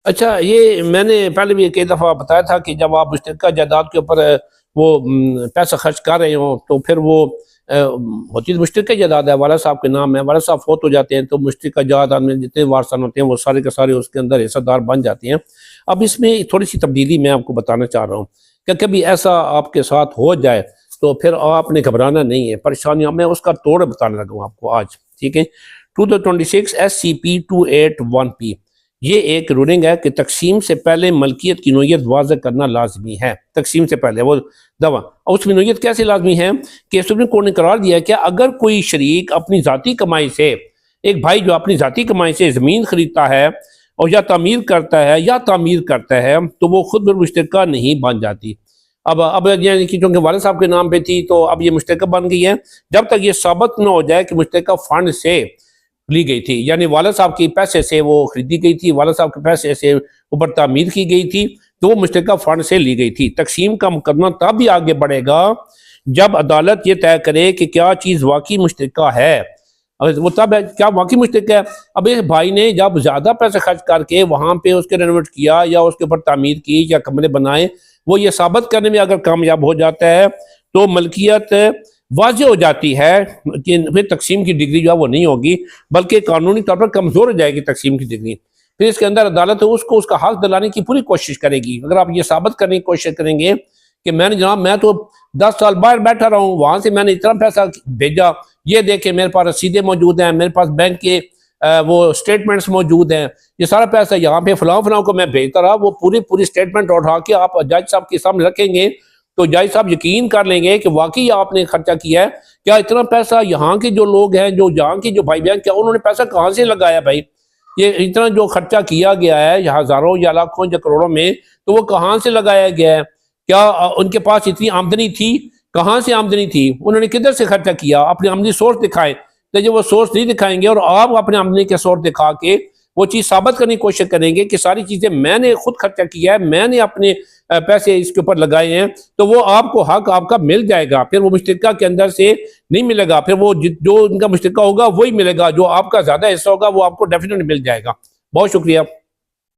अच्छा, ये मैंने पहले भी कई दफ़ा बताया था कि जब आप मुश्तरका जायदाद के ऊपर वो पैसा खर्च कर रहे हो, तो फिर वो होती तो मुश्तरका जायदाद है, वाला साहब के नाम है, वाला साहब फोत हो जाते हैं तो मुश्तरका जायदाद में जितने वारसान होते हैं वो सारे के सारे उसके अंदर हिस्सेदार बन जाते हैं। अब इसमें थोड़ी सी तब्दीली मैं आपको बताना चाह रहा हूँ कि कभी ऐसा आपके साथ हो जाए तो फिर आपने घबराना नहीं है, परेशानियाँ मैं उसका तोड़ बताने लगा हूँ आपको आज, ठीक है। 2026 SCP-281P, ये एक रूलिंग है कि तकसीम से पहले मलकियत की नोयत वाज़ करना लाजमी है। तकसीम से पहले वो दवा और उसमें नोयत कैसे लाजमी है कि सुप्रीम कोर्ट ने करार दिया कि अगर कोई शरीक अपनी ज़ाती कमाई से, एक भाई जो अपनी ज़ाती कमाई से ज़मीन खरीदता है और या तामीर करता है तो वो खुद मुश्तरका नहीं बन जाती। अब यानी कि चूँकि वाले साहब के नाम पे थी तो अब ये मुश्तरका बन गई है, जब तक ये साबित न हो जाए कि मुश्तरका फ़ंड से ली गई थी, यानी वाला साहब के पैसे से वो खरीदी गई थी, वाला साहब के पैसे से ऊपर तामीर की गई थी, तो वो मुश्तरका फंड से ली गई थी। तकसीम का मुकदमा तब भी आगे बढ़ेगा जब अदालत ये तय करे कि क्या चीज़ वाकई मुश्तरका है, और वो तब है क्या वाकई मुश्तरका है। अब इस भाई ने जब ज़्यादा पैसे खर्च करके वहाँ पे उसके रेनोवेट किया या उसके ऊपर तामीर की या कमरे बनाए, वो ये साबित करने में अगर कामयाब हो जाता है तो मलकियत वाज़े हो जाती है कि फिर तकसीम की डिग्री जो है वो नहीं होगी, बल्कि कानूनी तौर पर कमज़ोर हो जाएगी तकसीम की डिग्री। फिर इसके अंदर अदालत उसको उसका हक दिलाने की पूरी कोशिश करेगी। अगर आप ये साबित करने की कोशिश करेंगे कि मैंने जनाब मैं तो 10 साल बाहर बैठा रहा हूँ, वहाँ से मैंने इतना पैसा भेजा, ये देखे मेरे पास रसीदें मौजूद हैं, मेरे पास बैंक के वो स्टेटमेंट्स मौजूद हैं, ये सारा पैसा यहाँ पे फलां फलां को मैं भेजता रहा, वो पूरी पूरी स्टेटमेंट उठा के आप जज साहब के सामने रखेंगे तो जज साहब यकीन कर लेंगे कि वाकई आपने खर्चा किया है। क्या इतना पैसा यहाँ के जो लोग हैं, जो यहाँ की जो भाई बहन, क्या उन्होंने पैसा कहाँ से लगाया भाई? ये इतना जो खर्चा किया गया है हज़ारों या लाखों या करोड़ों में, तो वो कहाँ से लगाया गया है? क्या उनके पास इतनी आमदनी थी? कहाँ से आमदनी थी? उन्होंने किधर से खर्चा किया? अपनी आमदनी सोर्स दिखाएं। तो जब वो सोर्स नहीं दिखाएंगे और आप अपने आमदनी के सोर्स दिखा के वो चीज़ साबित करने की कोशिश करेंगे कि सारी चीज़ें मैंने खुद खर्चा किया है, मैंने अपने पैसे इसके ऊपर लगाए हैं, तो वो आपको हक आपका मिल जाएगा। फिर वो मुश्तरका के अंदर से नहीं मिलेगा, फिर वो जो उनका मुश्तरका होगा वही मिलेगा, जो आपका ज़्यादा हिस्सा होगा वो आपको डेफिनेटली मिल जाएगा। बहुत शुक्रिया।